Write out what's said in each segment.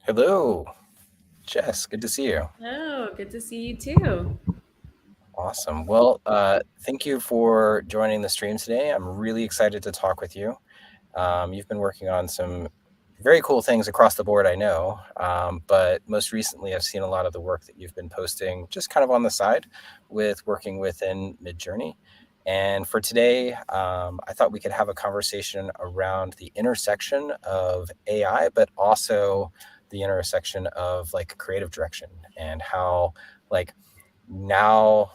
Hello, Jess. Good to see you. Oh, good to see you too. Awesome. Well, thank you for joining the stream today. I'm really excited to talk with you. You've been working on some very cool things across the board, I know. But most recently, I've seen a lot of the work that you've been posting just kind of on the side with working within Midjourney. And for today, I thought we could have a conversation around the intersection of AI, but also the intersection of like creative direction and how like now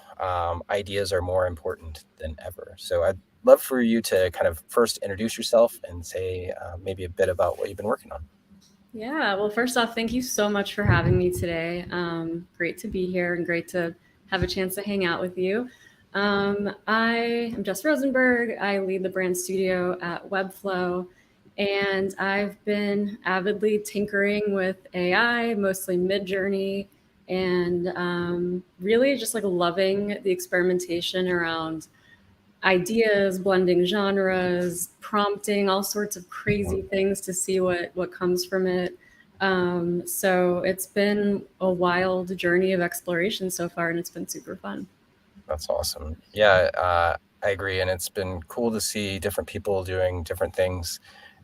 ideas are more important than ever. So I'd love for you to kind of first introduce yourself and say maybe a bit about what you've been working on. Yeah, well, first off, thank you so much for having me today. Great to be here and great to have a chance to hang out with you. I am Jess Rosenberg. I lead the brand studio at Webflow, and I've been avidly tinkering with AI, mostly Midjourney, and really just like loving the experimentation around ideas, blending genres, prompting all sorts of crazy things to see what comes from it. So it's been a wild journey of exploration so far, and it's been super fun. That's awesome. Yeah, I agree. And it's been cool to see different people doing different things.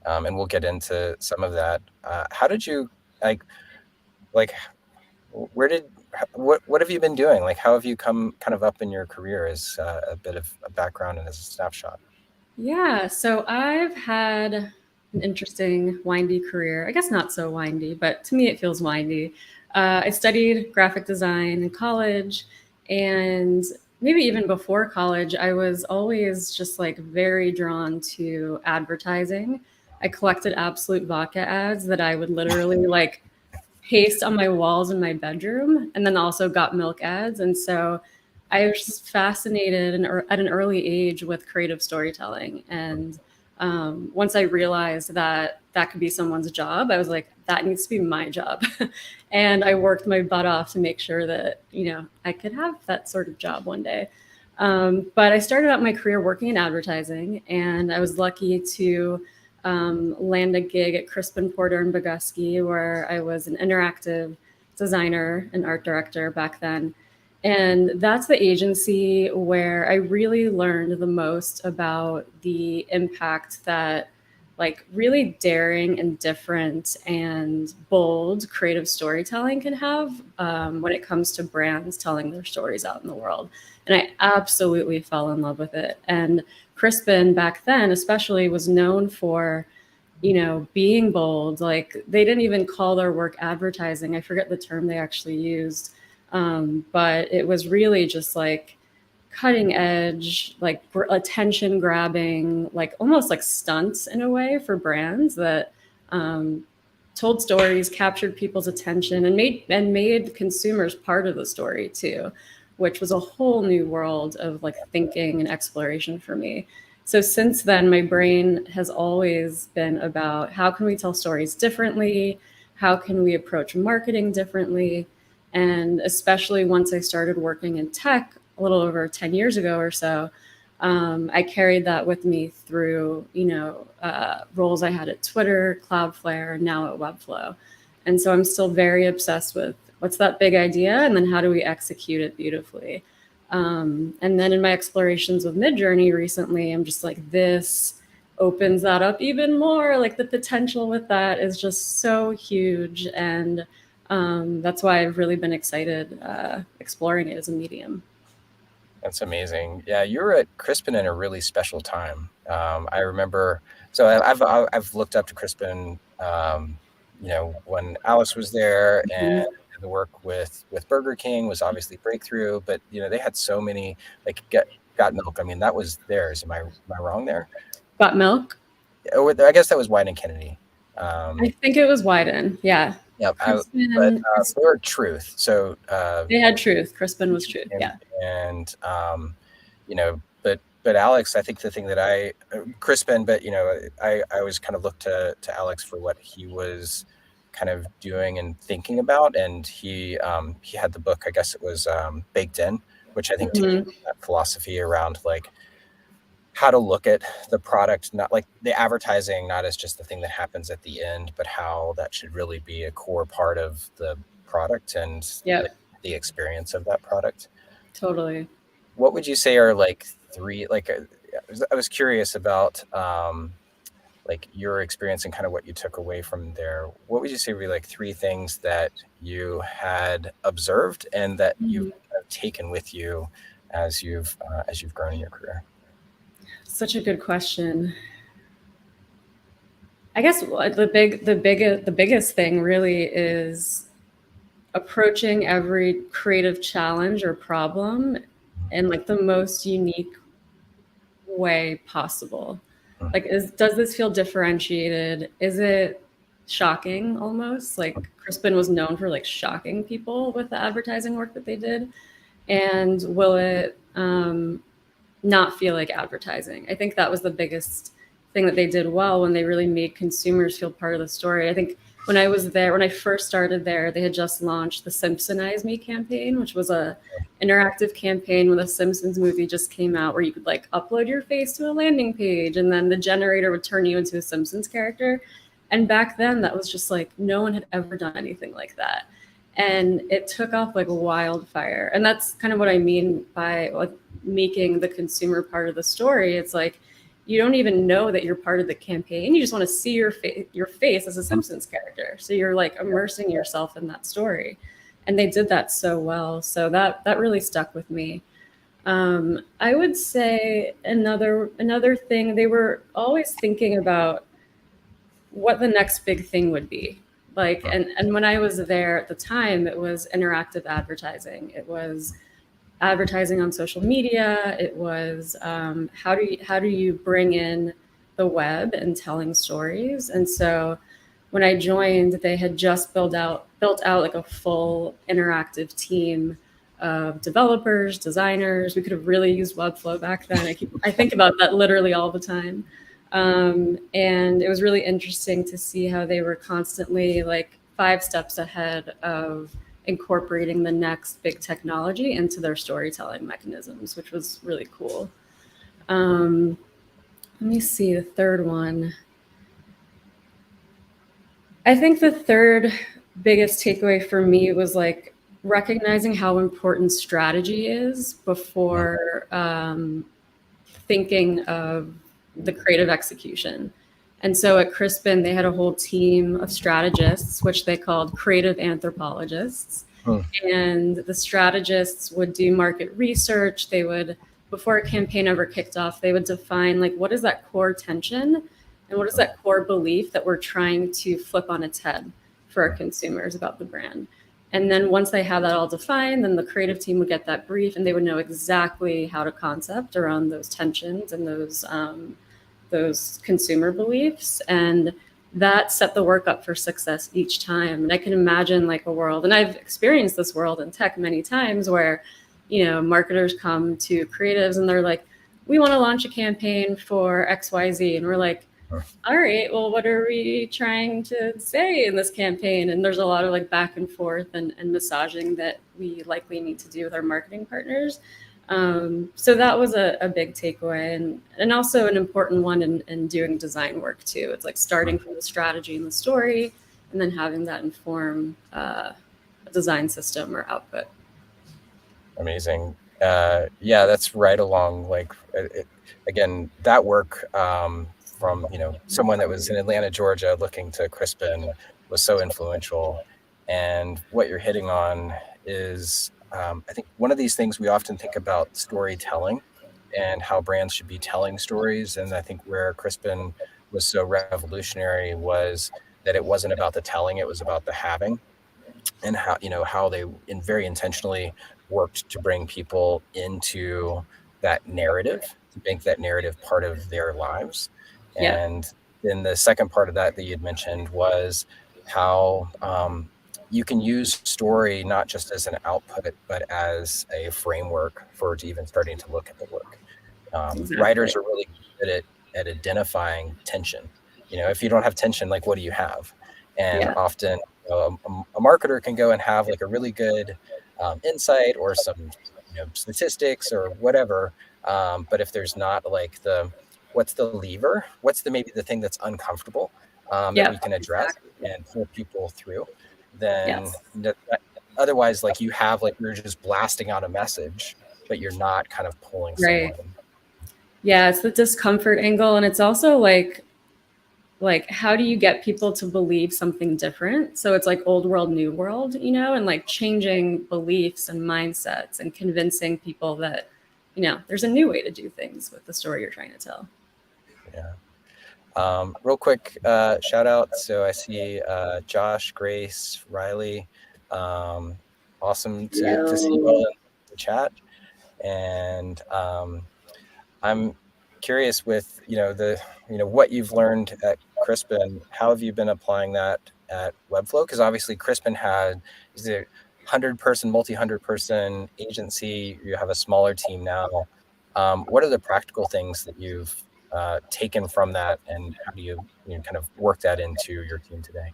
And we'll get into some of that. How did you like where did what have you been doing? Like how have you come kind of up in your career as a bit of a background and as a snapshot? Yeah, so I've had an interesting, windy career. I guess not so windy, but to me it feels windy. I studied graphic design in college, and maybe even before college, I was always just like very drawn to advertising. I collected Absolute Vodka ads that I would literally like paste on my walls in my bedroom, and then also got milk ads. And so I was just fascinated at an early age with creative storytelling. And once I realized that that could be someone's job, I was like, that needs to be my job. And I worked my butt off to make sure that, I could have that sort of job one day. But I started out my career working in advertising, and I was lucky to land a gig at Crispin Porter and Bogusky, where I was an interactive designer and art director back then. And that's the agency where I really learned the most about the impact that like really daring and different and bold creative storytelling can have when it comes to brands telling their stories out in the world. And I absolutely fell in love with it. And Crispin back then, especially, was known for, being bold. Like they didn't even call their work advertising. I forget the term they actually used. But it was really just like cutting edge, like attention grabbing, like almost like stunts in a way for brands that told stories, captured people's attention, and made consumers part of the story too, which was a whole new world of like thinking and exploration for me. So since then, my brain has always been about how can we tell stories differently, how can we approach marketing differently, and especially once I started working in tech a little over 10 years ago or so, I carried that with me through, roles I had at Twitter, Cloudflare, and now at Webflow. And so I'm still very obsessed with what's that big idea and then how do we execute it beautifully. And then in my explorations with Midjourney recently, I'm just like, this opens that up even more. Like the potential with that is just so huge. And that's why I've really been excited exploring it as a medium. That's amazing. Yeah, you were at Crispin in a really special time. I remember. So I've looked up to Crispin. When Alice was there, and Mhm. the work with Burger King was obviously breakthrough. But they had so many like got milk. I mean, that was theirs. Am I wrong there? Got milk? Oh, I guess that was White and Kennedy. I Um, think it was Wyden. Yeah. yeah, but Crispin, they were Truth. So they had truth. Crispin was truth. Yeah. and but Alex, I think the thing that Crispin, but I always kind of looked to Alex for what he was kind of doing and thinking about, and he had the book, I guess it was Baked In, which I think takes Mhm. that philosophy around like how to look at the product, not like the advertising, not as just the thing that happens at the end, but how that should really be a core part of the product and Yep, the experience of that product. totally. What would you say are like three, like, I was curious about, like your experience and kind of what you took away from there. What would you say were like three things that you had observed and that you've Mhm. kind of taken with you as you've grown in your career? Such a good question. I guess the biggest thing really is approaching every creative challenge or problem in like the most unique way possible. Mm. Like, does this feel differentiated? Is it shocking almost? Like Crispin was known for like shocking people with the advertising work that they did. And will it not feel like advertising? I think that was the biggest thing that they did well when they really made consumers feel part of the story. I think when I was there, when I first started there, they had just launched the Simpsonize Me campaign, which was a interactive campaign when the Simpsons movie just came out, where you could like upload your face to a landing page and then the generator would turn you into a Simpsons character. And back then, that was just like no one had ever done anything like that. And it took off like a wildfire. And that's kind of what I mean by like making the consumer part of the story. It's like you don't even know that you're part of the campaign. You just want to see your face as a Simpsons character. So you're like immersing yourself in that story. And they did that so well. So that really stuck with me. I would say another thing, they were always thinking about what the next big thing would be. Like, and when I was there at the time, it was interactive advertising. It was advertising on social media. It was how do you bring in the web and telling stories. And so when I joined, they had just built out like a full interactive team of developers, designers. We could have really used Webflow back then. I think about that literally all the time. And it was really interesting to see how they were constantly like 5 steps ahead of incorporating the next big technology into their storytelling mechanisms, which was really cool. Um, Let me see the third one. I think the third biggest takeaway for me was like recognizing how important strategy is before thinking of the creative execution. And so at Crispin, they had a whole team of strategists, which they called creative anthropologists. Hmm. And the strategists would do market research. They would, before a campaign ever kicked off, they would define like what is that core tension and what is that core belief that we're trying to flip on its head for our consumers about the brand. And then once they have that all defined, then the creative team would get that brief and they would know exactly how to concept around those tensions and those consumer beliefs. And that set the work up for success each time. And I can imagine like a world, and I've experienced this world in tech many times where, marketers come to creatives and they're like, we want to launch a campaign for XYZ. And we're like, all right, well, what are we trying to say in this campaign? And there's a lot of like back and forth and massaging that we likely need to do with our marketing partners. So that was a big takeaway and also an important one in doing design work too. It's like starting from the strategy and the story and then having that inform a design system or output. Amazing. Yeah, that's right along. Like, again, that work from someone that was in Atlanta, Georgia, looking to Crispin was so influential. And what you're hitting on is, I think, one of these things we often think about storytelling and how brands should be telling stories. And I think where Crispin was so revolutionary was that it wasn't about the telling; it was about the having, and how they very intentionally worked to bring people into that narrative, to make that narrative part of their lives. Yeah, And then the second part of that you had mentioned was how you can use story not just as an output, but as a framework for even starting to look at the work. exactly. Writers are really good at identifying tension. If you don't have tension, like what do you have? And Yeah, often a marketer can go and have like a really good insight or some statistics or whatever, But if there's not like what's the lever, maybe the thing that's uncomfortable that we Yep, can address exactly. and pull people through, then Yes. otherwise, like you're just blasting out a message, but you're not kind of pulling Right. someone in. Yeah, it's the discomfort angle, and it's also like how do you get people to believe something different? So it's like old world, new world, and like changing beliefs and mindsets and convincing people that, there's a new way to do things with the story you're trying to tell. Yeah. Real quick shout out. So I see Josh, Grace, Riley. Awesome to see you all in the chat. And I'm curious with what you've learned at Crispin. How have you been applying that at Webflow? Because obviously Crispin is a 100-person, multi-100-person agency. You have a smaller team now. What are the practical things that you've taken from that, and how do you kind of work that into your team today?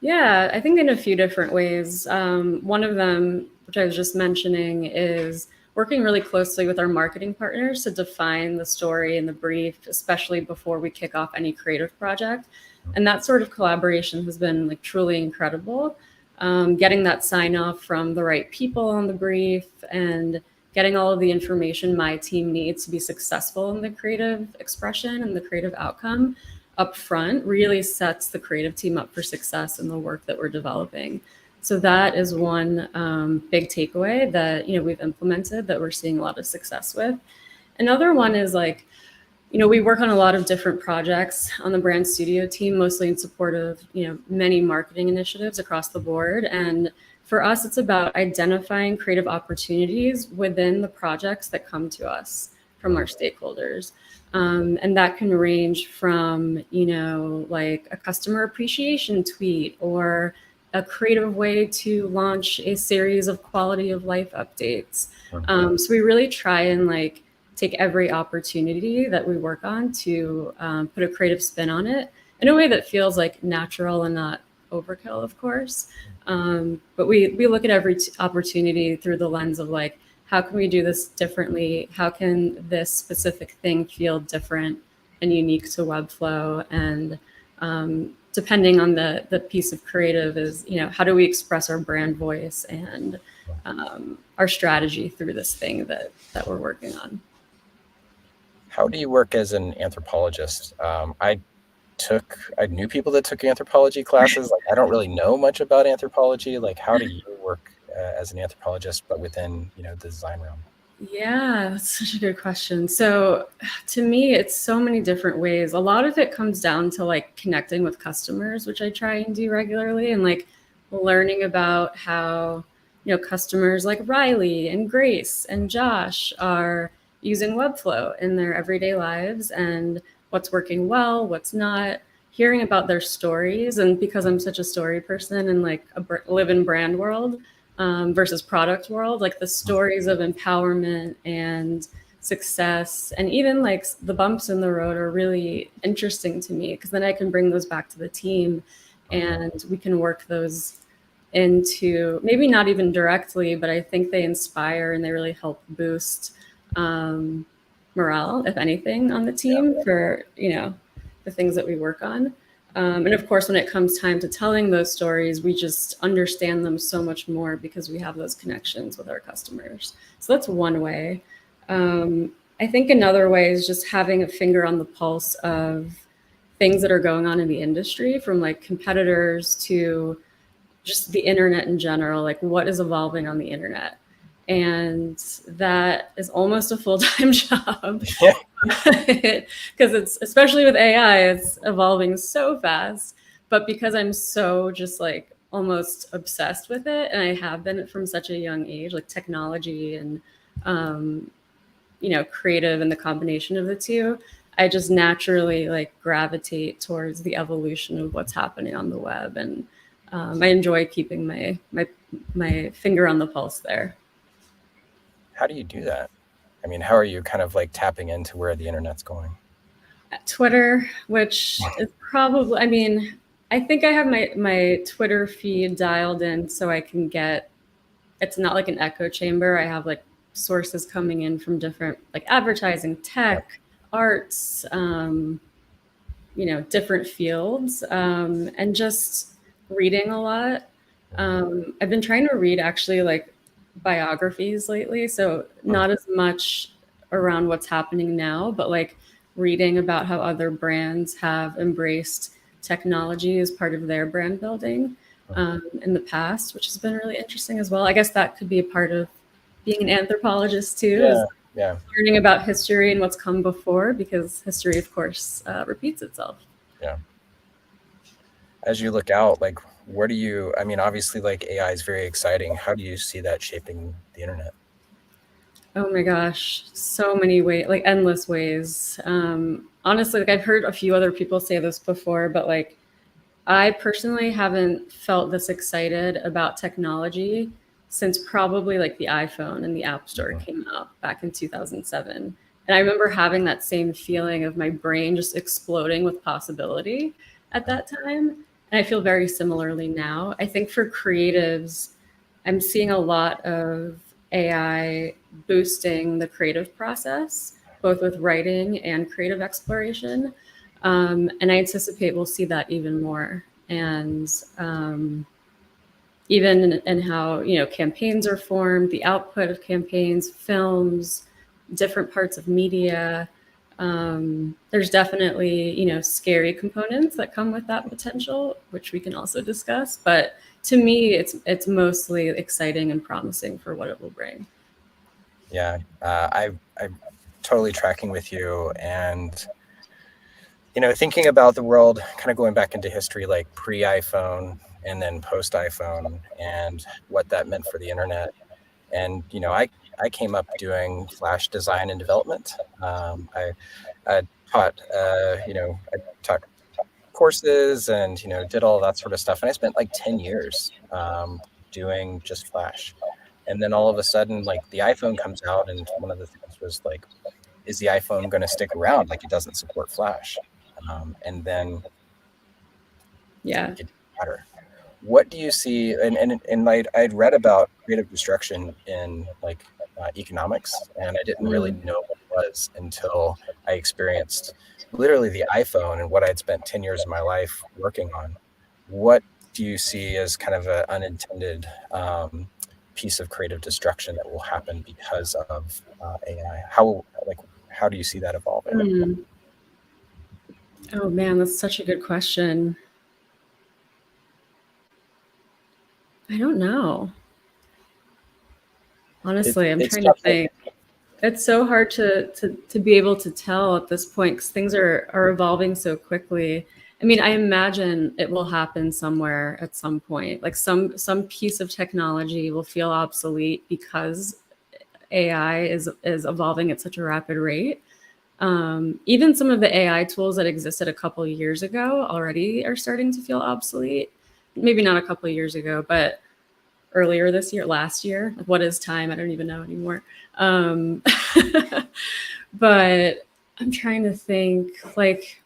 Yeah, I think in a few different ways. One of them, which I was just mentioning, is working really closely with our marketing partners to define the story and the brief, especially before we kick off any creative project. And that sort of collaboration has been like truly incredible. Getting that sign off from the right people on the brief and getting all of the information my team needs to be successful in the creative expression and the creative outcome up front really sets the creative team up for success in the work that we're developing. So that is one big takeaway that we've implemented that we're seeing a lot of success with. Another one is like, we work on a lot of different projects on the brand studio team, mostly in support of many marketing initiatives across the board. And for us, it's about identifying creative opportunities within the projects that come to us from our stakeholders. And that can range from, like a customer appreciation tweet or a creative way to launch a series of quality of life updates. So we really try and like take every opportunity that we work on to put a creative spin on it in a way that feels like natural and not overkill, of course. But we look at every opportunity through the lens of like, how can we do this differently? How can this specific thing feel different and unique to Webflow? And depending on the piece of creative is, how do we express our brand voice and our strategy through this thing that we're working on? How do you work as an anthropologist? I knew people that took anthropology classes. Like, I don't really know much about anthropology. Like, how do you work as an anthropologist, but within the design realm? Yeah, that's such a good question. So to me, it's so many different ways. A lot of it comes down to like connecting with customers, which I try and do regularly, and like learning about how, customers like Riley and Grace and Josh are using Webflow in their everyday lives and what's working well, what's not, hearing about their stories. And because I'm such a story person and like live in brand world, versus product world, like the stories of empowerment and success and even like the bumps in the road are really interesting to me because then I can bring those back to the team and we can work those into maybe not even directly, but I think they inspire and they really help boost morale, if anything, on the team for the things that we work on. And of course, when it comes time to telling those stories, we just understand them so much more because we have those connections with our customers. So that's one way. I think another way is just having a finger on the pulse of things that are going on in the industry, from like competitors to just the internet in general, like what is evolving on the internet. And that is almost a full-time job because it's, especially with AI, it's evolving so fast. But because I'm so just like almost obsessed with it, and I have been from such a young age, like technology and creative and the combination of the two, I just naturally like gravitate towards the evolution of what's happening on the web, and I enjoy keeping my finger on the pulse there. How do you do that? I mean, how are you kind of like tapping into where the internet's going? Twitter, which is probably, I mean, I think I have my Twitter feed dialed in so I can get, it's not like an echo chamber. I have like sources coming in from different, like advertising, tech, arts, different fields, and just reading a lot. I've been trying to read actually like biographies lately, so not as much around what's happening now, but like reading about how other brands have embraced technology as part of their brand building in the past, which has been really interesting as well. I guess that could be a part of being an anthropologist too, is learning about history and what's come before, because history, of course, repeats itself. Yeah. As you look out, like, where do you, I mean, obviously, like, AI is very exciting. How do you see that shaping the internet? Oh my gosh, so many ways, like endless ways. Honestly, like I've heard a few other people say this before, but like I personally haven't felt this excited about technology since probably like the iPhone and the App Store came out back in 2007. And I remember having that same feeling of my brain just exploding with possibility at that time. And I feel very similarly now. I think for creatives, I'm seeing a lot of AI boosting the creative process, both with writing and creative exploration. And I anticipate we'll see that even more. And even in how, campaigns are formed, the output of campaigns, films, different parts of media. There's definitely, scary components that come with that potential, which we can also discuss. But to me, it's mostly exciting and promising for what it will bring. Yeah, I'm totally tracking with you. And, thinking about the world, kind of going back into history, like pre-iPhone and then post-iPhone, and what that meant for the internet. And, I came up doing Flash design and development. I taught, I taught courses and, did all that sort of stuff. And I spent like 10 years doing just Flash. And then all of a sudden, like the iPhone comes out, and one of the things was like, is the iPhone going to stick around? Like, it doesn't support Flash. And then it didn't matter. What do you see? And I'd read about creative destruction in like economics, and I didn't really know what it was until I experienced literally the iPhone and what I'd spent 10 years of my life working on. What do you see as kind of an unintended piece of creative destruction that will happen because of AI? How do you see that evolving? Oh man, that's such a good question. I don't know. Honestly, I'm trying to think. It's so hard to be able to tell at this point, because things are evolving so quickly. I mean, I imagine it will happen somewhere at some point. Like some piece of technology will feel obsolete because AI is evolving at such a rapid rate. Even some of the AI tools that existed a couple of years ago already are starting to feel obsolete. Maybe not a couple of years ago, but earlier this year, last year. Like, what is time? I don't even know anymore. But I'm trying to think, like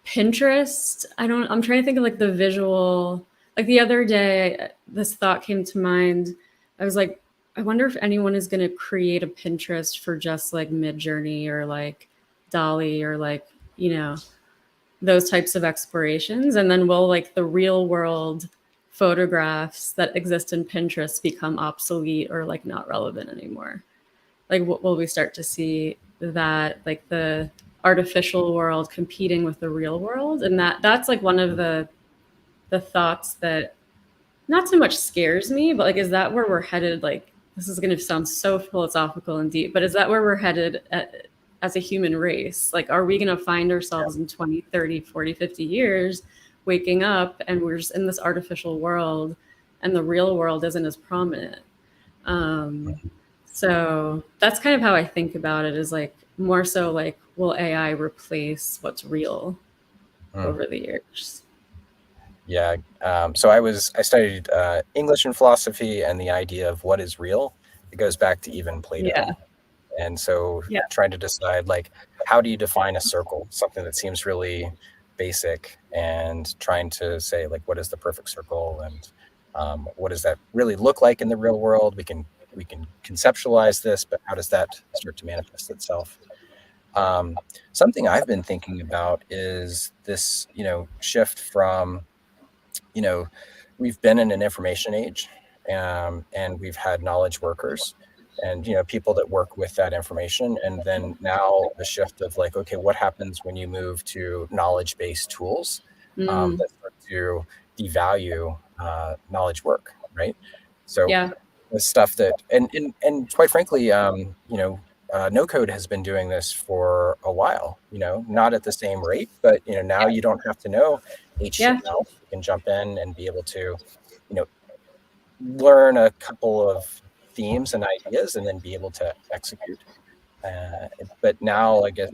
Pinterest. I'm trying to think of like the visual. Like the other day, this thought came to mind. I was like, I wonder if anyone is going to create a Pinterest for just like Midjourney or like Dolly or like, those types of explorations. And then will like the real world photographs that exist in Pinterest become obsolete or like not relevant anymore? Like, will we start to see that, like the artificial world competing with the real world? And that's like one of the thoughts that not so much scares me, but like, is that where we're headed? Like, this is going to sound so philosophical and deep, but is that where we're headed as a human race? Like, are we going to find ourselves in 20, 30, 40, 50 years waking up and we're just in this artificial world and the real world isn't as prominent? So that's kind of how I think about it, is like more so like, will AI replace what's real over the years? Yeah. So I studied English and philosophy, and the idea of what is real, it goes back to even Plato. Yeah. And so trying to decide, like, how do you define a circle, something that seems really basic, and trying to say, like, what is the perfect circle, and what does that really look like in the real world? We can we can conceptualize this, but how does that start to manifest itself? Something I've been thinking about is this, shift from, we've been in an information age, and we've had knowledge workers and, people that work with that information. And then now the shift of like, okay, what happens when you move to knowledge-based tools that start to devalue knowledge work, right? So Yeah. the stuff that, and quite frankly, no code has been doing this for a while, not at the same rate, but, now you don't have to know Yeah. HTML. You can jump in and be able to, learn a couple of themes and ideas and then be able to execute. But now, I guess,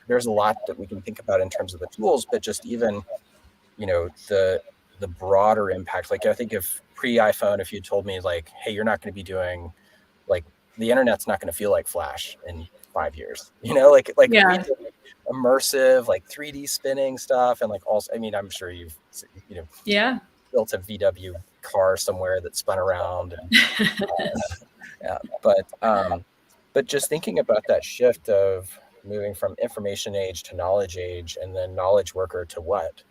there's a lot that we can think about in terms of the tools, but just even, the broader impact. Like, I think if pre-iPhone, if you told me like, hey, you're not going to be doing, like, the internet's not going to feel like Flash in 5 years, like Yeah. we did immersive, like 3D spinning stuff. And like, also, I mean, I'm sure you've, Yeah. built a VW car somewhere that spun around. And, yeah, but just thinking about that shift of moving from information age to knowledge age, and then knowledge worker to what,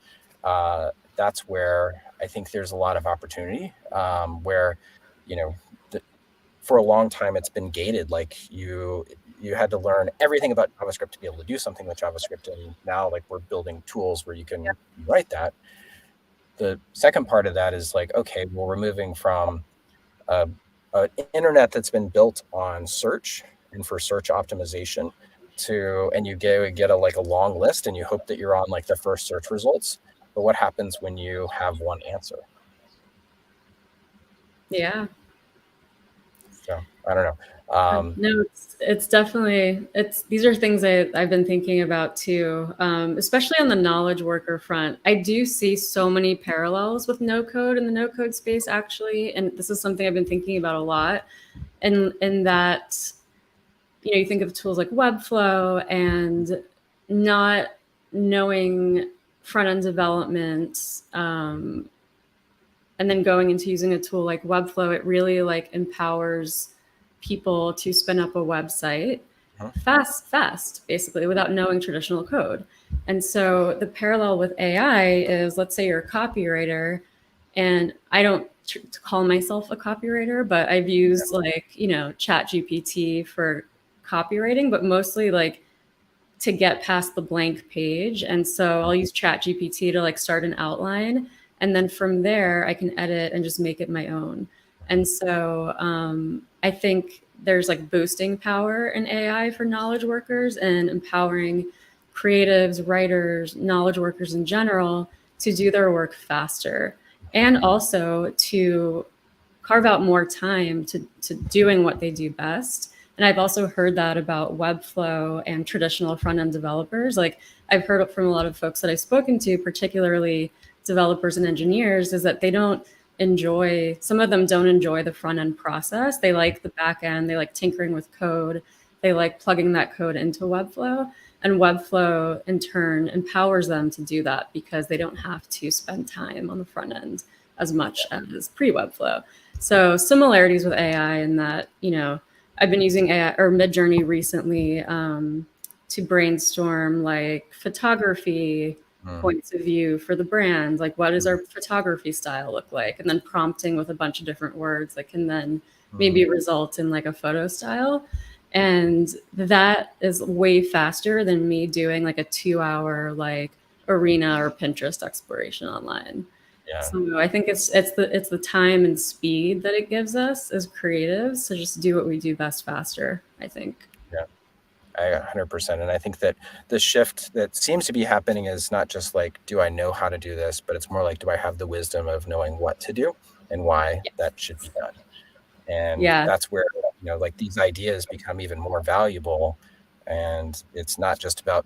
that's where I think there's a lot of opportunity, where, for a long time it's been gated. Like you had to learn everything about JavaScript to be able to do something with JavaScript. And now, like, we're building tools where you can write that. The second part of that is like, okay, well, we're moving from an internet that's been built on search and for search optimization and you get a long list and you hope that you're on like the first search results. But what happens when you have one answer? Yeah. So I don't know. No, it's definitely, these are things I've been thinking about too, especially on the knowledge worker front. I do see so many parallels with no code in the no code space, actually. And this is something I've been thinking about a lot. And that, you think of tools like Webflow and not knowing front end development, and then going into using a tool like Webflow, it really like empowers people to spin up a website fast, basically, without knowing traditional code. And so the parallel with AI is, let's say you're a copywriter, and I don't call myself a copywriter, but I've used Chat GPT for copywriting, but mostly like to get past the blank page. And so I'll use Chat GPT to like start an outline. And then from there, I can edit and just make it my own. And so I think there's like boosting power in AI for knowledge workers and empowering creatives, writers, knowledge workers in general to do their work faster, and also to carve out more time to doing what they do best. And I've also heard that about Webflow and traditional front-end developers. Like, I've heard it from a lot of folks that I've spoken to, particularly developers and engineers, is that some of them don't enjoy the front end process. They like the back end, they like tinkering with code, they like plugging that code into Webflow. And Webflow in turn empowers them to do that because they don't have to spend time on the front end as much as pre-Webflow. So similarities with AI in that, I've been using AI or Midjourney recently to brainstorm like photography points of view for the brand. Like, what does our photography style look like? And then prompting with a bunch of different words that can then maybe result in like a photo style. And that is way faster than me doing like a 2-hour like arena or Pinterest exploration online. Yeah. So I think it's the time and speed that it gives us as creatives to just do what we do best faster, I think. Yeah, I 100%. And I think that the shift that seems to be happening is not just like, do I know how to do this, but it's more like, do I have the wisdom of knowing what to do and why that should be done? And that's where, like, these ideas become even more valuable. And it's not just about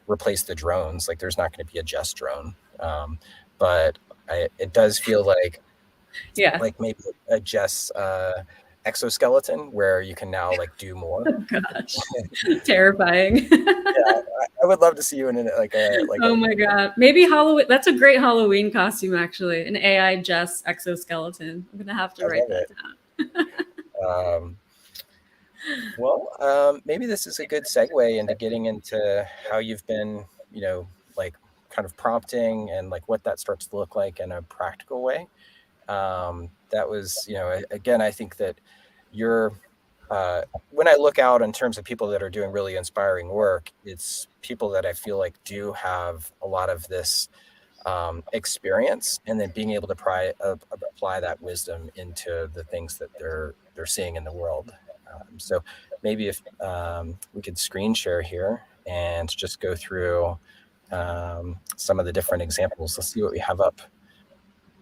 replace the drones. Like, there's not going to be a Jess drone. But it does feel like, like maybe a Jess exoskeleton where you can now like do more. Oh gosh, terrifying. Yeah, I would love to see you in oh my god, maybe Halloween. That's a great Halloween costume, actually. An AI Jess exoskeleton. I'm gonna have to write that down. Um, maybe this is a good segue into getting into how you've been, like kind of prompting and like what that starts to look like in a practical way. That was, again, I think that you're, when I look out in terms of people that are doing really inspiring work, it's people that I feel like do have a lot of this experience, and then being able to apply that wisdom into the things that they're seeing in the world. So maybe if we could screen share here and just go through some of the different examples. Let's see what we have up.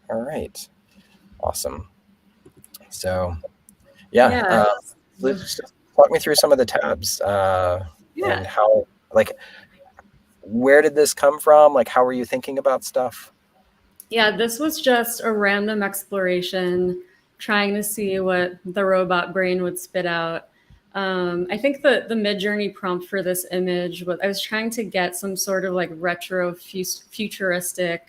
All right, awesome. So Yeah. let's just walk me through some of the tabs and how, like, where did this come from? Like, how were you thinking about stuff? Yeah, this was just a random exploration, trying to see what the robot brain would spit out. I think the Midjourney prompt for this image was, I was trying to get some sort of like retro futuristic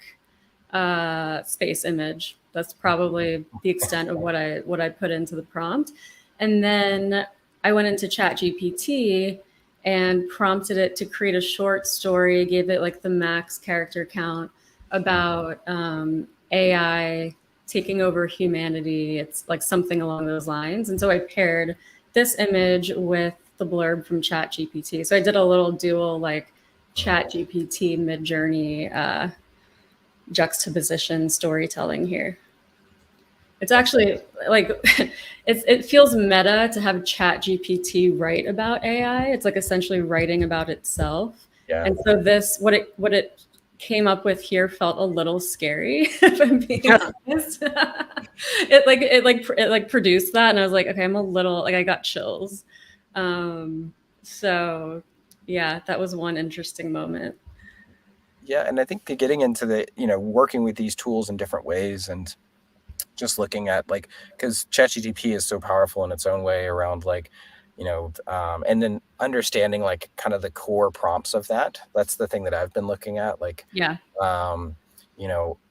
space image. That's probably the extent of what I put into the prompt. And then I went into ChatGPT and prompted it to create a short story, gave it like the max character count about AI taking over humanity. It's like something along those lines. And so I paired this image with the blurb from ChatGPT. So I did a little dual like ChatGPT Midjourney juxtaposition storytelling here. It's actually like it feels meta to have ChatGPT write about AI. It's like essentially writing about itself. Yeah. And so this what it came up with here felt a little scary, if I'm being honest. it produced that, and I was like, okay, I'm a little like I got chills. So yeah, that was one interesting moment. Yeah, and I think getting into the, working with these tools in different ways, and just looking at like, because ChatGPT is so powerful in its own way around like, and then understanding like kind of the core prompts of that. That's the thing that I've been looking at. Like, Yeah.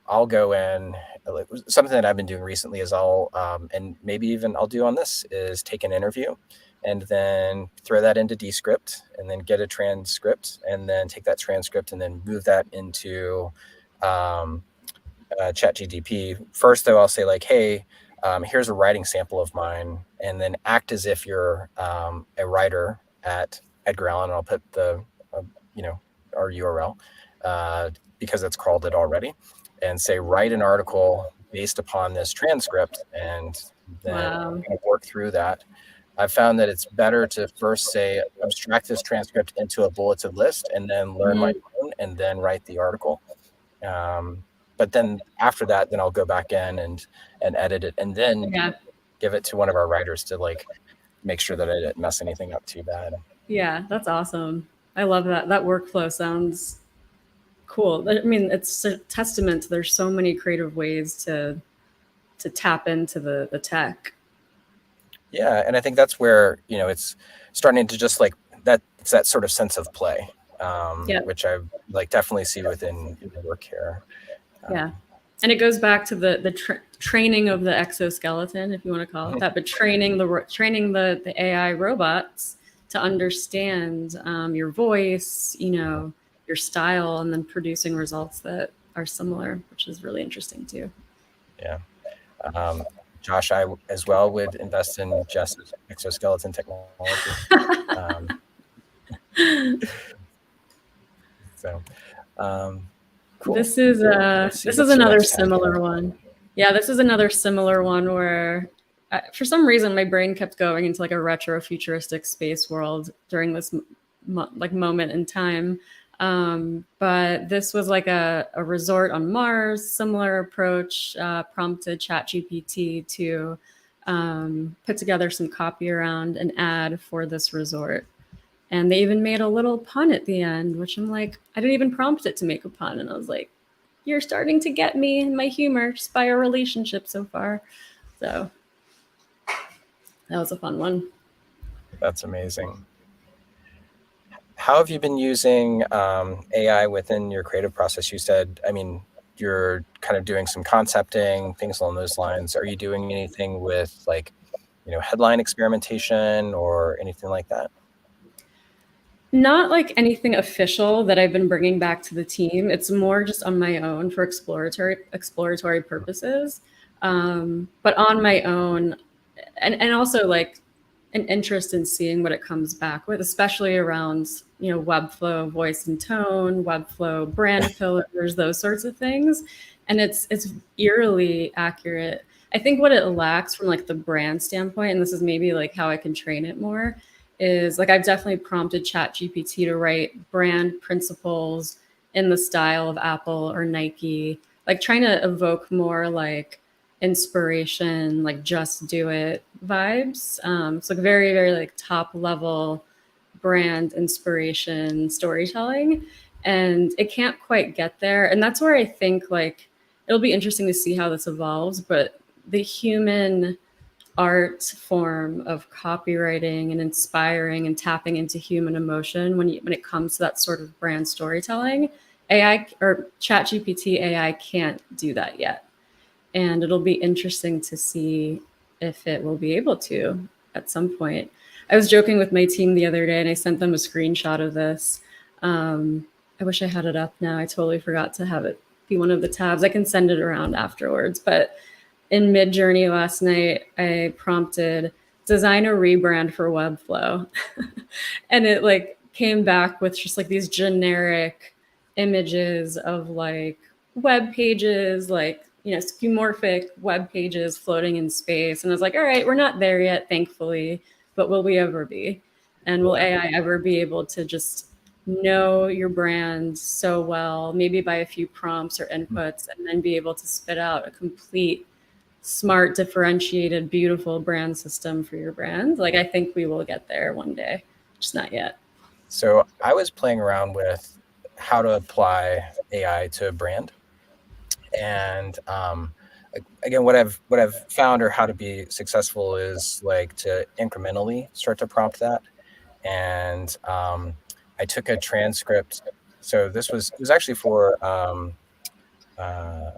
I'll go in, like, something that I've been doing recently is and maybe even I'll do on this is take an interview and then throw that into Descript and then get a transcript and then take that transcript and then move that into ChatGPT. First, though, I'll say like, hey, here's a writing sample of mine, and then act as if you're a writer at Edgar Allan. And I'll put the, our URL because it's crawled it already, and say, write an article based upon this transcript, and then work through that. I've found that it's better to first say, abstract this transcript into a bulleted list, and then learn my own, and then write the article. But then after that, then I'll go back in and edit it, and then give it to one of our writers to like make sure that I didn't mess anything up too bad. Yeah, that's awesome. I love that. That workflow sounds cool. I mean, it's a testament to there's so many creative ways to tap into the tech. Yeah, and I think that's where, it's starting to just like that. It's that sort of sense of play, which I like definitely see within the work here. Yeah, and it goes back to the training of the exoskeleton, if you want to call it that, but training the AI robots to understand your voice, your style, and then producing results that are similar, which is really interesting too. Yeah. Josh, I as well would invest in Jess exoskeleton technology. Cool. This is another similar one. Yeah, this is another similar one where for some reason my brain kept going into like a retro futuristic space world during this moment in time. But this was like a resort on Mars, similar approach, prompted ChatGPT to put together some copy around an ad for this resort. And they even made a little pun at the end, which I'm like, I didn't even prompt it to make a pun. And I was like, you're starting to get me in my humor just by our relationship so far. So that was a fun one. That's amazing. How have you been using AI within your creative process? You said, you're kind of doing some concepting, things along those lines. Are you doing anything with like headline experimentation or anything like that? Not like anything official that I've been bringing back to the team. It's more just on my own for exploratory purposes. But on my own, and also like an interest in seeing what it comes back with, especially around Webflow voice and tone, Webflow brand pillars, those sorts of things. And it's eerily accurate. I think what it lacks from like the brand standpoint, and this is maybe like how I can train it more, is like I've definitely prompted ChatGPT to write brand principles in the style of Apple or Nike, like trying to evoke more like inspiration, like just do it vibes. It's like very, very like top level brand inspiration storytelling. And it can't quite get there. And that's where I think like it'll be interesting to see how this evolves. But the human art form of copywriting and inspiring and tapping into human emotion when it comes to that sort of brand storytelling, AI or ChatGPT AI can't do that yet. And it'll be interesting to see if it will be able to at some point. I was joking with my team the other day and I sent them a screenshot of this. I wish I had it up now. I totally forgot to have it be one of the tabs. I can send it around afterwards. But in Midjourney last night, I prompted design a rebrand for Webflow. And it like came back with just like these generic images of like web pages, like skeuomorphic web pages floating in space. And I was like, all right, we're not there yet, thankfully, but will we ever be? And will AI ever be able to just know your brand so well, maybe by a few prompts or inputs, and then be able to spit out a complete, smart, differentiated, beautiful brand system for your brand? Like, I think we will get there one day, just not yet. So I was playing around with how to apply AI to a brand. And again, what I've found, or how to be successful, is like to incrementally start to prompt that. And I took a transcript. So this was actually for uh,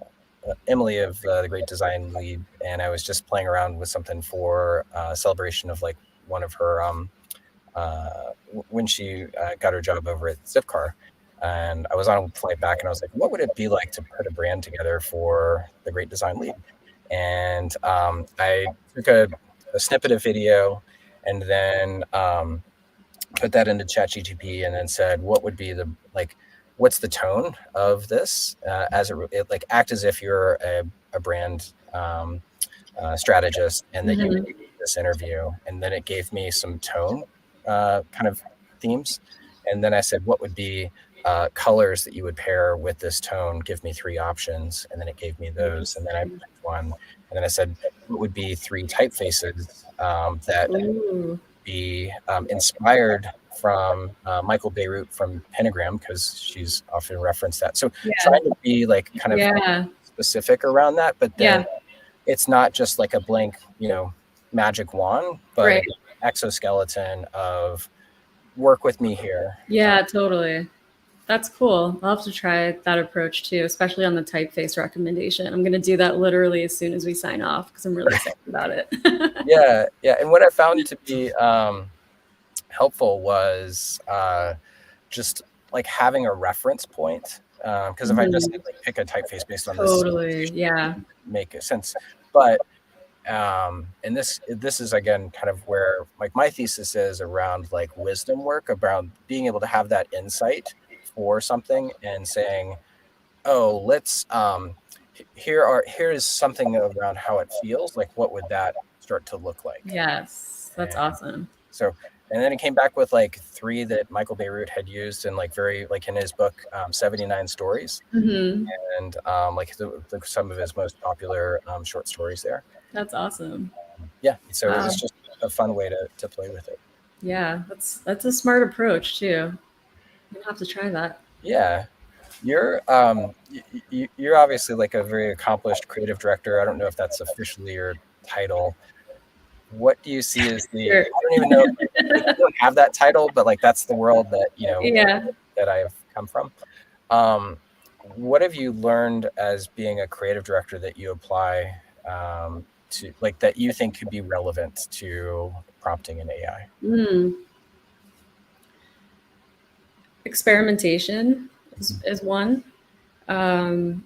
Emily of the Great Design Lead, and I was just playing around with something for a celebration of like one of her when she got her job over at Zipcar. And I was on a flight back, and I was like, what would it be like to put a brand together for the Great Design Lead? And I took a snippet of video, and then put that into ChatGPT, and then said, what would be the what's the tone of this, as it like act as if you're a brand strategist, and that you Mhm. do this interview. And then it gave me some tone kind of themes. And then I said, what would be colors that you would pair with this tone? Give me 3 options. And then it gave me those. And then I picked one. And then I said, what would be 3 typefaces that Ooh. be inspired from Michael Beirut from Pentagram, because she's often referenced that. So Yeah. trying to be like kind of Yeah. specific around that, but then Yeah. it's not just like a blank, magic wand, but Right. an exoskeleton of work with me here. Yeah, totally. That's cool. I'll have to try that approach too, especially on the typeface recommendation. I'm going to do that literally as soon as we sign off because I'm really excited about it. Yeah, yeah. And what I found to be helpful was just like having a reference point. Because if I just Mhm. like pick a typeface based on this, Totally. Yeah. make a sense. But and this is again kind of where like my thesis is around like wisdom work, around being able to have that insight for something and saying, oh, let's here's something around how it feels like, what would that start to look like? Yes. That's And awesome. so, and then it came back with like 3 that Michael Beirut had used in like very like in his book 79 stories, Hmm. and like some of his most popular short stories there. That's awesome. Yeah, so it was Wow. just a fun way to play with it. Yeah. That's a smart approach too. I'll have to try that. Yeah, you're obviously like a very accomplished creative director. I don't know if that's officially your title. What do you see as Sure. I don't even know, like, you don't have that title, but like that's the world that Yeah. that I've come from. What have you learned as being a creative director that you apply to like that you think could be relevant to prompting an AI? Experimentation is one. And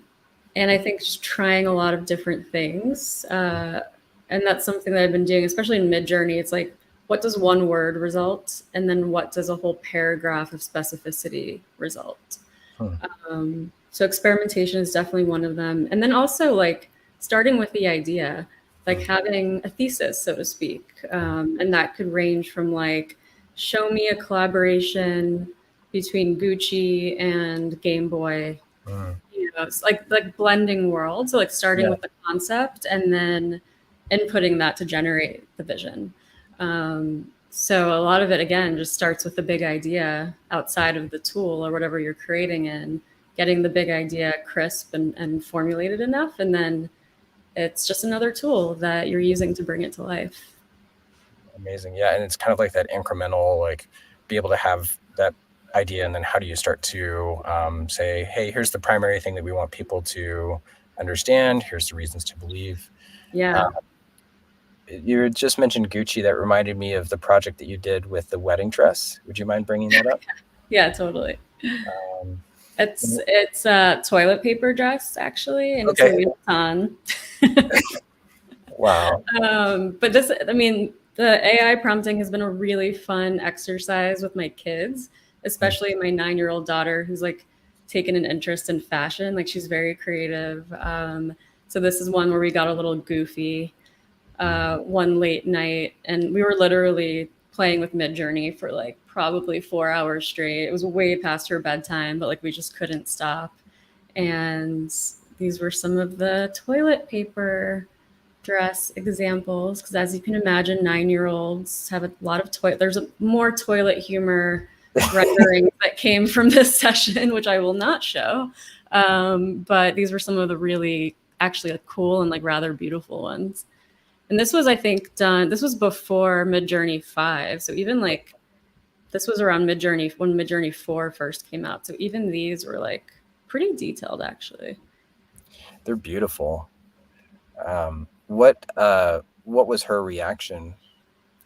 I think just trying a lot of different things. And that's something that I've been doing, especially in Midjourney. It's like, what does one word result? And then what does a whole paragraph of specificity result? So experimentation is definitely one of them. And then also like starting with the idea, like having a thesis, so to speak. And that could range from like, show me a collaboration between Gucci and Game Boy. You know, it's like blending worlds. So like starting with the concept and then inputting that to generate the vision. So a lot of it, again, just starts with the big idea outside of the tool or whatever you're creating in, getting the big idea crisp and formulated enough. And then it's just another tool that you're using to bring it to life. Amazing. Yeah. And it's kind of like that incremental, like be able to have that idea. And then how do you start to say, hey, here's the primary thing that we want people to understand. Here's the reasons to believe. Yeah. You just mentioned Gucci. That reminded me of the project that you did with the wedding dress. Would you mind bringing that up? Yeah, totally. It's a toilet paper dress, actually, and it's a Louis Vuitton. Wow. But this, I mean, the AI prompting has been a really fun exercise with my kids, especially my 9-year-old daughter, who's like taken an interest in fashion. Like she's very creative. So this is one where we got a little goofy one late night, and we were literally playing with Midjourney for like probably 4 hours straight. It was way past her bedtime, but like we just couldn't stop. And these were some of the toilet paper dress examples, because as you can imagine, 9-year-olds have a lot of there's more toilet humor renderings that came from this session, which I will not show. But these were some of the really actually like cool and like rather beautiful ones. And this was, I think, done, this was before Midjourney 5. So even like, this was around Midjourney, when Midjourney 4 first came out. So even these were like pretty detailed, actually. They're beautiful. What was her reaction?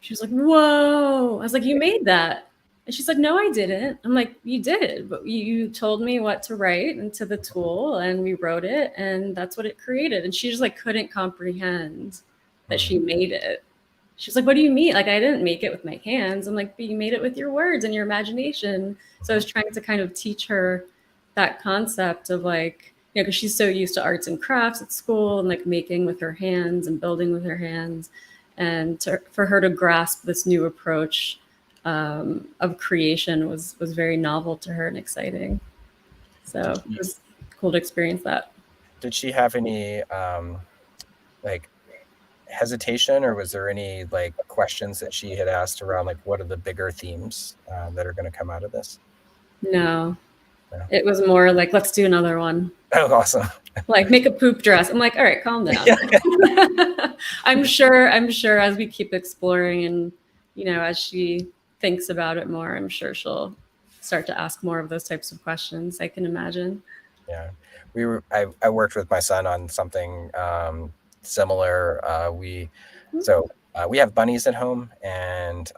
She was like, whoa. I was like, you made that. And she's like, no, I didn't. I'm like, you did, but you told me what to write into the tool and we wrote it and that's what it created. And she just like couldn't comprehend that she made it. She's like, what do you mean? Like, I didn't make it with my hands. I'm like, but you made it with your words and your imagination. So I was trying to kind of teach her that concept of like, you know, because she's so used to arts and crafts at school and like making with her hands and building with her hands. And for her to grasp this new approach of creation was very novel to her and exciting. So it was cool to experience that. Did she have any like hesitation, or was there any like questions that she had asked around like what are the bigger themes that are going to come out of this? No. It was more like, let's do another one. Oh, awesome. Like make a poop dress. I'm like, all right, calm down. I'm sure as we keep exploring and, you know, as she thinks about it more, I'm sure she'll start to ask more of those types of questions, I can imagine. Yeah. I worked with my son on something similar. We have bunnies at home, and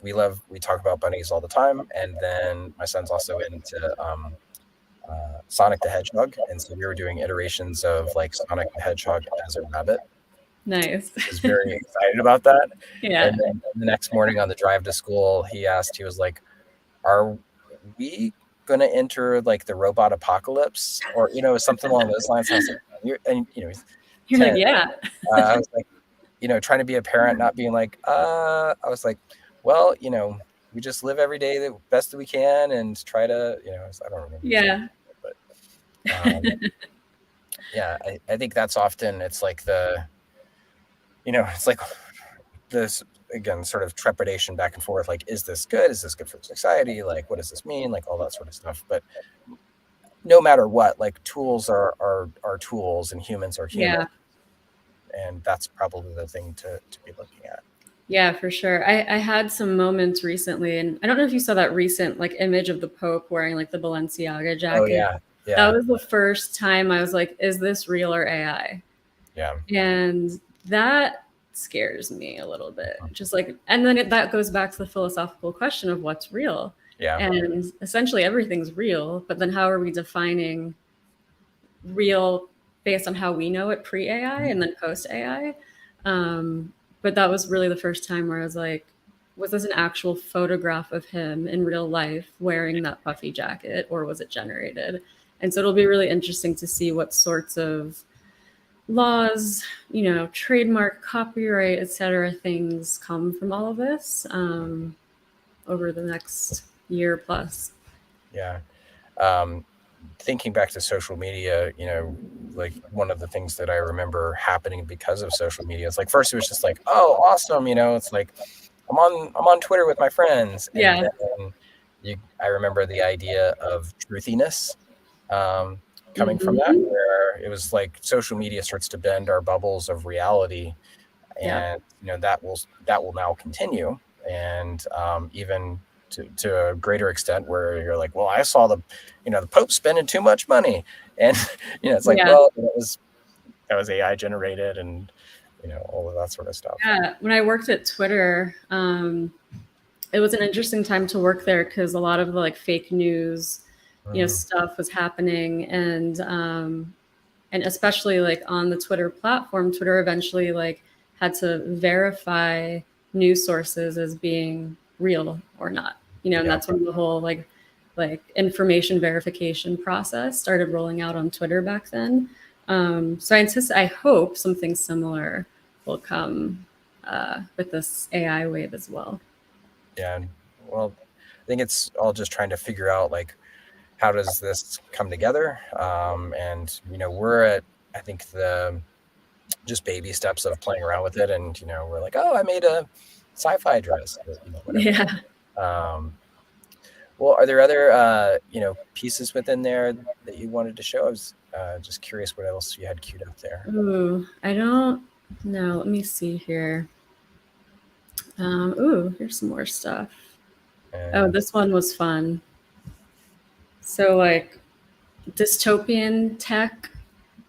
we talk about bunnies all the time. And then my son's also into Sonic the Hedgehog, and so we were doing iterations of like Sonic the Hedgehog as a rabbit. Nice. I was very excited about that. Yeah. And then the next morning on the drive to school, he was like, "Are we going to enter like the robot apocalypse, or you know, something along those lines?" I was like, You're like, yeah. I was like, you know, trying to be a parent, not being like, I was like, well, you know, we just live every day the best that we can and try to, you know, I don't remember. Yeah. But yeah, I think that's often, it's like it's like this, again, sort of trepidation back and forth. Like, is this good? Is this good for society? Like, what does this mean? Like all that sort of stuff. But no matter what, like tools are tools and humans are humans. Yeah. And that's probably the thing to be looking at. Yeah, for sure. I had some moments recently, and I don't know if you saw that recent like image of the Pope wearing like the Balenciaga jacket. Oh yeah. Yeah. That was the first time I was like, is this real or AI? Yeah. And that scares me a little bit. Just like, and then that goes back to the philosophical question of what's real. Yeah. And essentially everything's real, but then how are we defining real based on how we know it pre-AI and then post-AI? But that was really the first time where I was like, was this an actual photograph of him in real life wearing that puffy jacket, or was it generated? And so it'll be really interesting to see what sorts of laws, trademark, copyright, etc., things come from all of this over the next year plus. Yeah. Thinking back to social media, like one of the things that I remember happening because of social media, it's like first it was just like, oh, awesome, it's like I'm on Twitter with my friends, and Yeah. then I remember the idea of truthiness coming from that, where it was like social media starts to bend our bubbles of reality, and that will now continue, and even to a greater extent where you're like, well, I saw the Pope spending too much money, and it's like, well, that was AI generated, and all of that sort of stuff. Yeah, when I worked at Twitter, it was an interesting time to work there because a lot of the like fake news, stuff was happening, and especially like on the Twitter platform, Twitter eventually like had to verify news sources as being real or not, and that's when the whole like information verification process started rolling out on Twitter back then. So I hope something similar will come with this AI wave as well. Yeah, well, I think it's all just trying to figure out like how does this come together, and we're at, I think, the just baby steps of playing around with it, and we're like, oh, I made a sci-fi dress, or, whatever. Yeah. Well, are there other pieces within there that you wanted to show? I was just curious what else you had queued up there. Ooh, I don't know. Let me see here. Ooh, here's some more stuff. Oh, this one was fun. So like dystopian tech.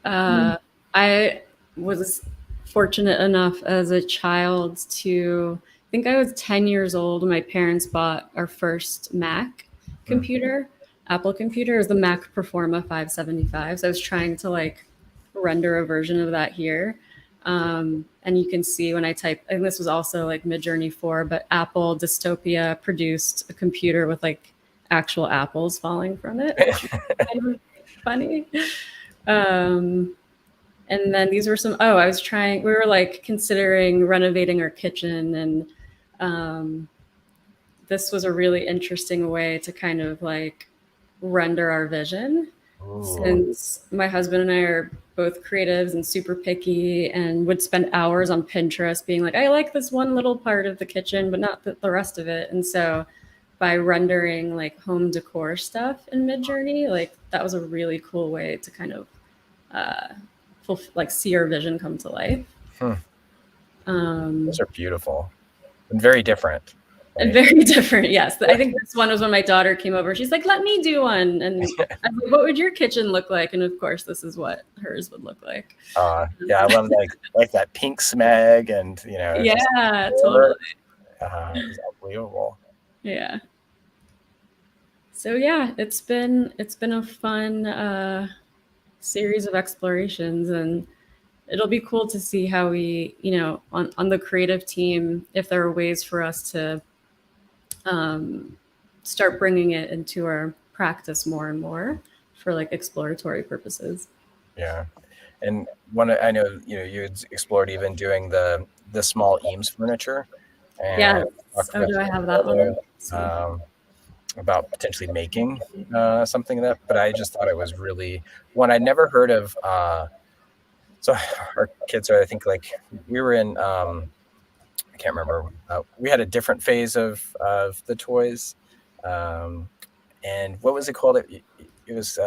I was fortunate enough as a child to, I think I was 10 years old when my parents bought our first Mac computer. Apple computer. It was the Mac Performa 575. So I was trying to like render a version of that here. And you can see when I type, and this was also like Midjourney 4, but Apple Dystopia produced a computer with like actual apples falling from it, which is kind of funny. And then these were we were like considering renovating our kitchen, and this was a really interesting way to kind of like render our vision. Since my husband and I are both creatives and super picky and would spend hours on Pinterest being like, I like this one little part of the kitchen, but not the rest of it. And so by rendering like home decor stuff in Midjourney, like that was a really cool way to kind of see our vision come to life. Those are beautiful and very different. Right? And very different, yes. I think this one was when my daughter came over. She's like, let me do one. And I was like, what would your kitchen look like? And of course, this is what hers would look like. Yeah, I love like that pink smeg, and yeah, totally. It's unbelievable. Yeah. So yeah, it's been a fun series of explorations, and it'll be cool to see how we, on the creative team, if there are ways for us to start bringing it into our practice more and more for like exploratory purposes. Yeah. And I know, you had explored even doing the small Eames furniture. And yeah. Oh, do I have that one? About potentially making something of that, but I just thought it was really one I'd never heard of. So our kids are, I think, like we were in, I can't remember. We had a different phase of the toys, and what was it called? It was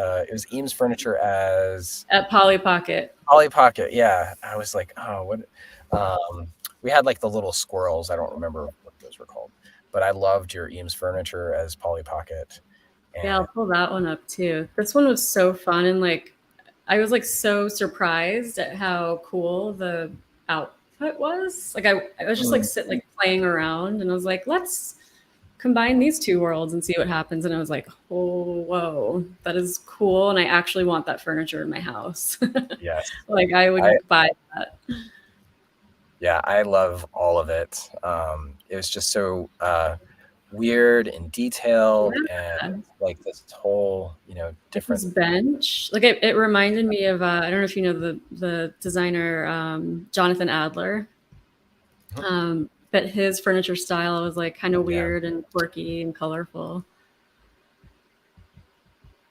Eames furniture at Polly Pocket. Polly Pocket, yeah. I was like, oh, what? We had like the little squirrels. I don't remember what those were called, but I loved your Eames furniture as Polly Pocket. Yeah, I'll pull that one up too. This one was so fun, and like I was like so surprised at how cool the output was. Like I was just like playing around, and I was like, let's combine these two worlds and see what happens. And I was like, oh, whoa, that is cool. And I actually want that furniture in my house. Yes. Like I would buy that. Yeah, I love all of it. It was just so weird and detailed, and like this whole, different. This bench, like it reminded me of I don't know if you know the designer Jonathan Adler. But his furniture style was like kind of weird and quirky and colorful.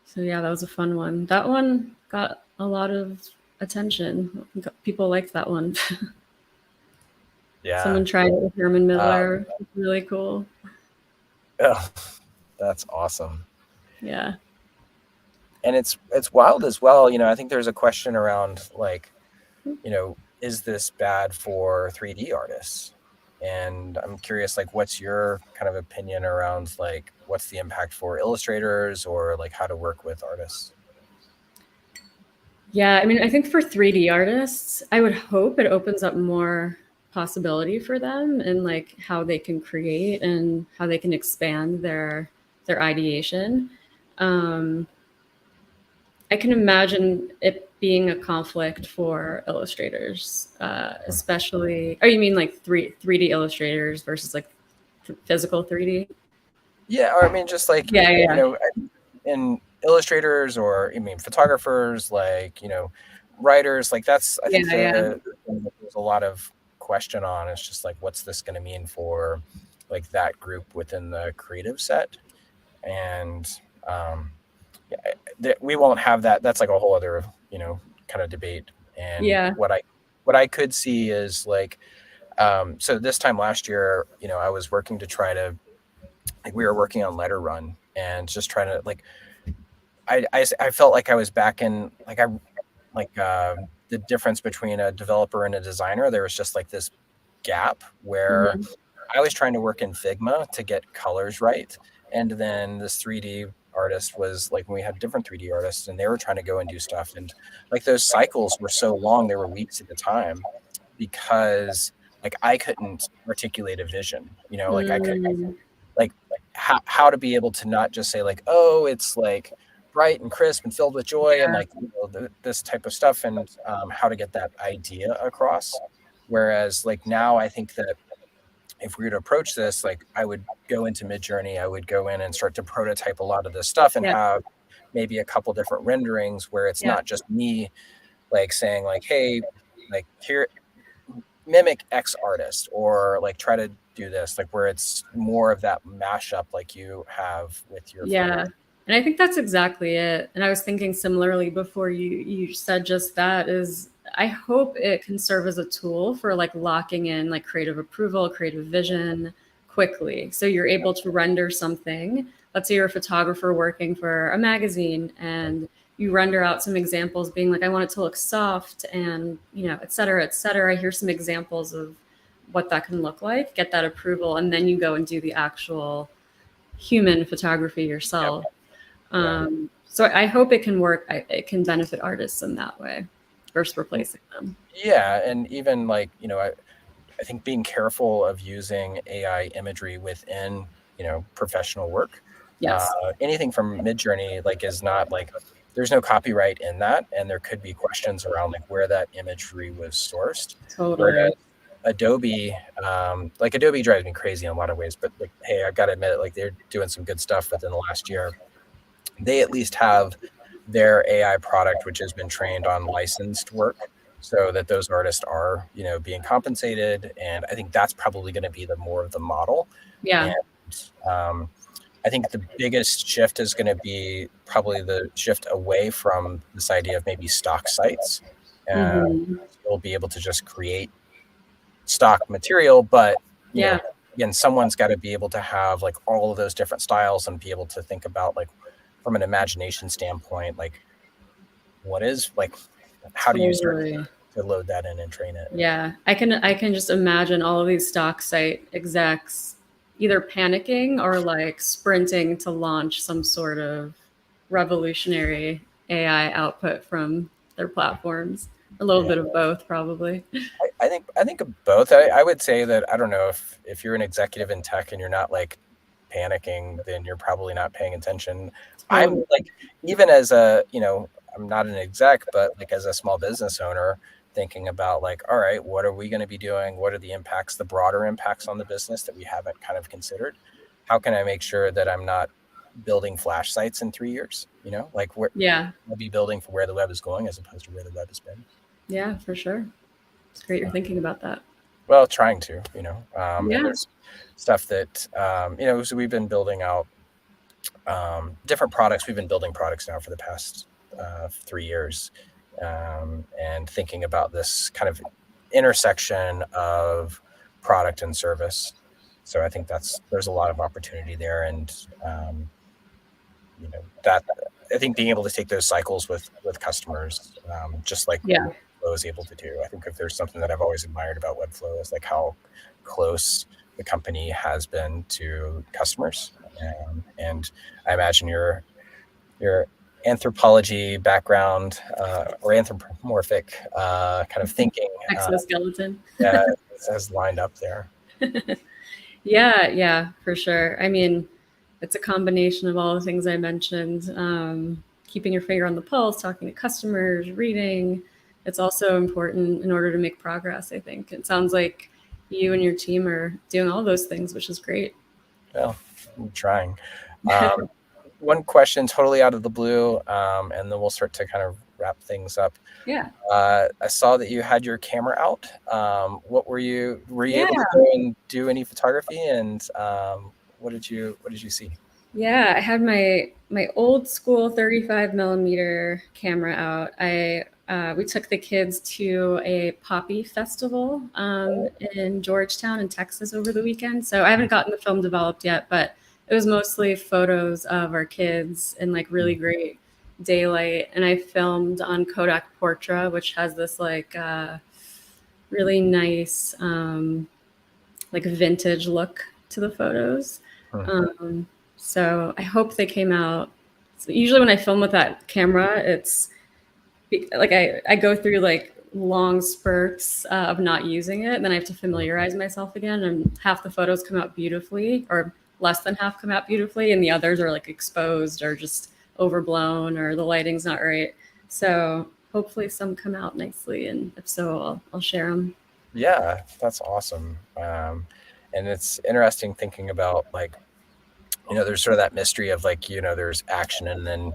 So yeah, that was a fun one. That one got a lot of attention. People liked that one. Yeah. Someone tried it with Herman Miller. It's really cool. Oh, that's awesome. Yeah. And it's wild as well. I think there's a question around like, is this bad for 3D artists? And I'm curious, like, what's your kind of opinion around like what's the impact for illustrators, or like how to work with artists? Yeah, I mean, I think for 3D artists, I would hope it opens up more possibility for them and like how they can create and how they can expand their ideation. I can imagine it being a conflict for illustrators, especially. Oh, you mean like 3D illustrators versus like physical 3D? Yeah, or I mean, just like in illustrators, or I mean, photographers, like writers, like that's I think there's a lot of question on. It's just like, what's this going to mean for like that group within the creative set, and we won't have that. That's like a whole other kind of debate. And what I could see is like, so this time last year, I was working to try to, like, we were working on Letter Run and just trying to like, I felt like I was back in the difference between a developer and a designer. There was just like this gap where I was trying to work in Figma to get colors right, and then this 3D artist was like, when we had different 3D artists and they were trying to go and do stuff, and like those cycles were so long, they were weeks at a time, because like I couldn't articulate a vision, like I could like how to be able to not just say like, oh, it's like bright and crisp and filled with joy and like this type of stuff, and how to get that idea across. Whereas like now I think that if we were to approach this, like I would go into Midjourney, I would go in and start to prototype a lot of this stuff and have maybe a couple different renderings where it's not just me like saying like, hey, like here, mimic X artist, or like try to do this, like where it's more of that mashup like you have with your photos. And I think that's exactly it. And I was thinking similarly before you said just that, is I hope it can serve as a tool for like locking in like creative approval, creative vision quickly. So you're able to render something. Let's say you're a photographer working for a magazine and you render out some examples being like, I want it to look soft and, et cetera, et cetera. Here's some examples of what that can look like, get that approval, and then you go and do the actual human photography yourself. So I hope it can work. It can benefit artists in that way versus replacing them. Yeah. And even like, I think being careful of using AI imagery within, professional work. Yes. Anything from Midjourney, like, is not like, there's no copyright in that. And there could be questions around like where that imagery was sourced. Totally. Whereas Adobe, like Adobe drives me crazy in a lot of ways, but like, hey, I've got to admit it, like they're doing some good stuff within the last year. They at least have their AI product, which has been trained on licensed work, so that those artists are, being compensated. And I think that's probably going to be the more of the model. Yeah. And I think the biggest shift is going to be probably the shift away from this idea of maybe stock sites. You'll be able to just create stock material, but again, someone's got to be able to have like all of those different styles and be able to think about like, from an imagination standpoint, like what is like, how do you start to load that in and train it? Yeah, I can just imagine all of these stock site execs either panicking or like sprinting to launch some sort of revolutionary AI output from their platforms. A little Yeah. bit of both, probably. I think of both. I would say that I don't know if you're an executive in tech and you're not like panicking, then you're probably not paying attention. I'm Totally. like, even as a, I'm not an exec, but like as a small business owner, thinking about like, all right, what are we going to be doing? What are the impacts, the broader impacts on the business that we haven't kind of considered? How can I make sure that I'm not building flash sites in 3 years? Like where Yeah. we'll be building for where the web is going as opposed to where the web has been. Yeah, for sure. It's great you're thinking about that. Well, trying to, and Yeah. there's stuff that, so we've been building out different products. We've been building products now for the past 3 years, and thinking about this kind of intersection of product and service. So I think there's a lot of opportunity there, and that I think being able to take those cycles with customers, just like Yeah. Webflow is able to do. I think if there's something that I've always admired about Webflow is like how close the company has been to customers. And I imagine your anthropology background, or anthropomorphic kind of thinking, Exoskeleton. yeah, has lined up there. Yeah, for sure. I mean, it's a combination of all the things I mentioned. Keeping your finger on the pulse, talking to customers, reading. It's also important in order to make progress, I think. It sounds like you and your team are doing all those things, which is great. Well, I'm trying. One question, totally out of the blue, and then we'll start to kind of wrap things up. Yeah. I saw that you had your camera out. What were you Yeah. able to go and do any photography? And what did you see? Yeah, I had my old school 35 millimeter camera out. We took the kids to a poppy festival in Georgetown in Texas over the weekend. So I haven't gotten the film developed yet, but it was mostly photos of our kids in like really great daylight. And I filmed on Kodak Portra, which has this like really nice like vintage look to the photos. So I hope they came out. So usually when I film with that camera, it's like I go through like long spurts of not using it, and then I have to familiarize myself again. And half the photos come out beautifully, or less than half come out beautifully, and the others are like exposed or just overblown, or the lighting's not right. So hopefully some come out nicely, and if so, I'll share them. Yeah, that's awesome. And it's interesting thinking about like, there's sort of that mystery of like, there's action and then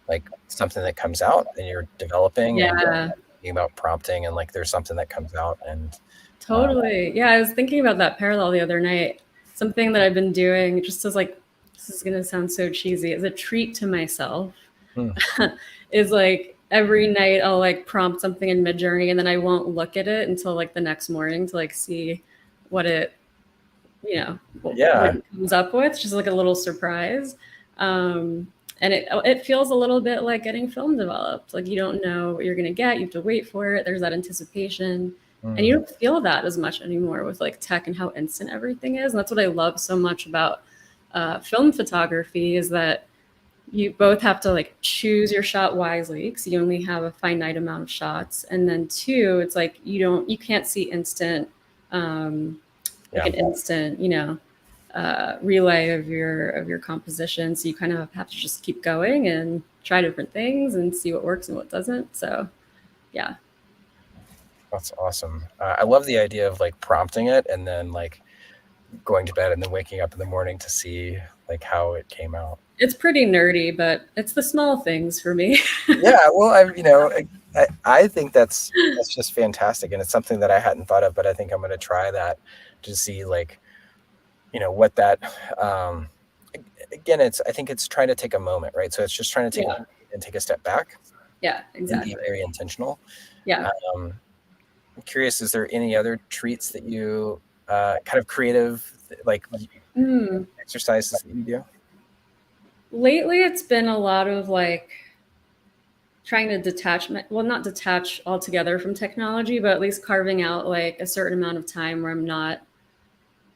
like something that comes out and you're developing and Yeah. thinking about prompting and like there's something that comes out and Totally. Yeah, I was thinking about that parallel the other night. Something that I've been doing just as like, this is going to sound so cheesy, as a treat to myself Hmm. is like every night I'll like prompt something in Midjourney and then I won't look at it until like the next morning to like see what it, what Yeah. it comes up with, just like a little surprise. And it feels a little bit like getting film developed. Like you don't know what you're going to get. You have to wait for it. There's that anticipation. And you don't feel that as much anymore with like tech and how instant everything is. And that's what I love so much about film photography is that you both have to like choose your shot wisely because you only have a finite amount of shots. And then two, it's like you can't see instant, like an instant, relay of your composition. So you kind of have to just keep going and try different things and see what works and what doesn't. So yeah. That's awesome. I love the idea of like prompting it and then like going to bed and then waking up in the morning to see like how it came out. It's pretty nerdy, but it's the small things for me. Yeah, well, I think that's just fantastic, and it's something that I hadn't thought of, but I think I'm going to try that to see like, what that. Again, I think it's trying to take a moment, right? So it's just trying to take a step back. Yeah, And exactly. be very intentional. Yeah. I'm curious, is there any other treats that you kind of creative like exercises that you do? Lately, it's been a lot of like trying to not detach altogether from technology, but at least carving out like a certain amount of time where I'm not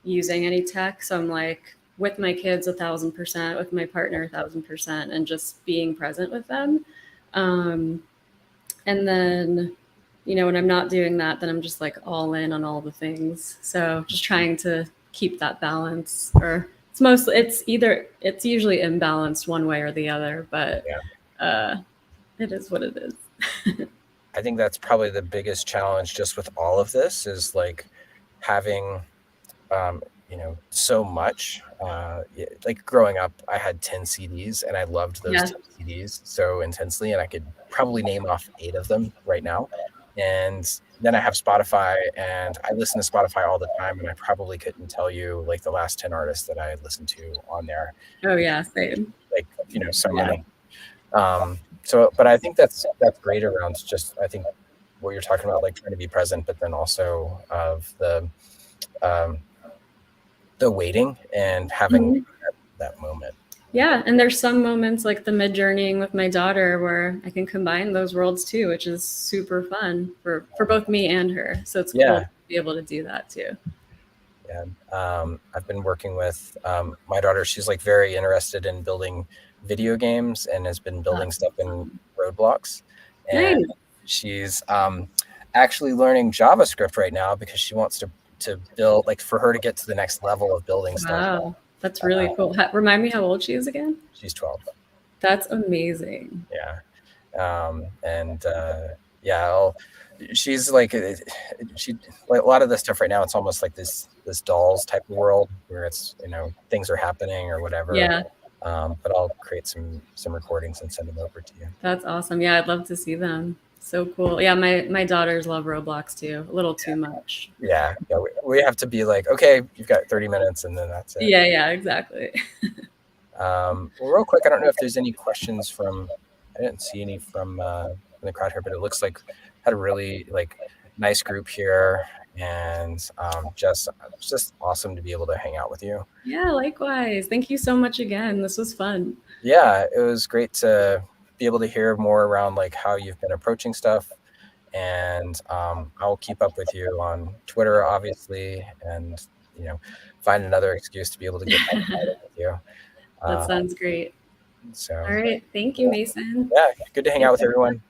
using any tech. So I'm like with my kids 1,000%, with my partner 1,000%, and just being present with them. And then when I'm not doing that, then I'm just like all in on all the things. So just trying to keep that balance, or it's usually imbalanced one way or the other, but Yeah. it is what it is. I think that's probably the biggest challenge just with all of this is like having, so much. Like growing up, I had 10 CDs and I loved those Yeah. 10 CDs so intensely, and I could probably name off 8 of them right now. And then I have Spotify, and I listen to Spotify all the time, and I probably couldn't tell you like the last 10 artists that I listened to on there. Oh yeah, same. Like, so Yeah. many. But I think that's great around just, I think what you're talking about, like trying to be present, but then also of um, the waiting and having Mhm. that moment. Yeah, and there's some moments like the Midjourneying with my daughter where I can combine those worlds too, which is super fun for both me and her. So it's cool Yeah. to be able to do that too. Yeah. I've been working with my daughter. She's like very interested in building video games and has been building stuff in Roadblocks. And Nice. she's actually learning JavaScript right now because she wants to build, like for her to get to the next level of building stuff. Wow, that's Uh, really cool. Remind me how old she is again? she's 12. That's amazing. Yeah. And yeah, she's like, she like a lot of this stuff right now. It's almost like this dolls type of world where it's things are happening or whatever. Yeah, But I'll create some recordings and send them over to you. that's awesome. Yeah, I'd love to see them. So cool. Yeah, my daughters love Roblox too. A little too much. Yeah. We have to be like, okay, you've got 30 minutes, and then that's it. Yeah, exactly. Well, real quick, I don't know if there's any questions from. I didn't see any from the crowd here, but it looks like had a really like nice group here, and just it's just awesome to be able to hang out with you. Yeah, likewise. Thank you so much again. This was fun. Yeah, it was great to be able to hear more around like how you've been approaching stuff, and I'll keep up with you on Twitter, obviously, and find another excuse to be able to get back with you. That Uh, sounds great. so All right. Thank you, Mason. yeah, good to hang out with everyone.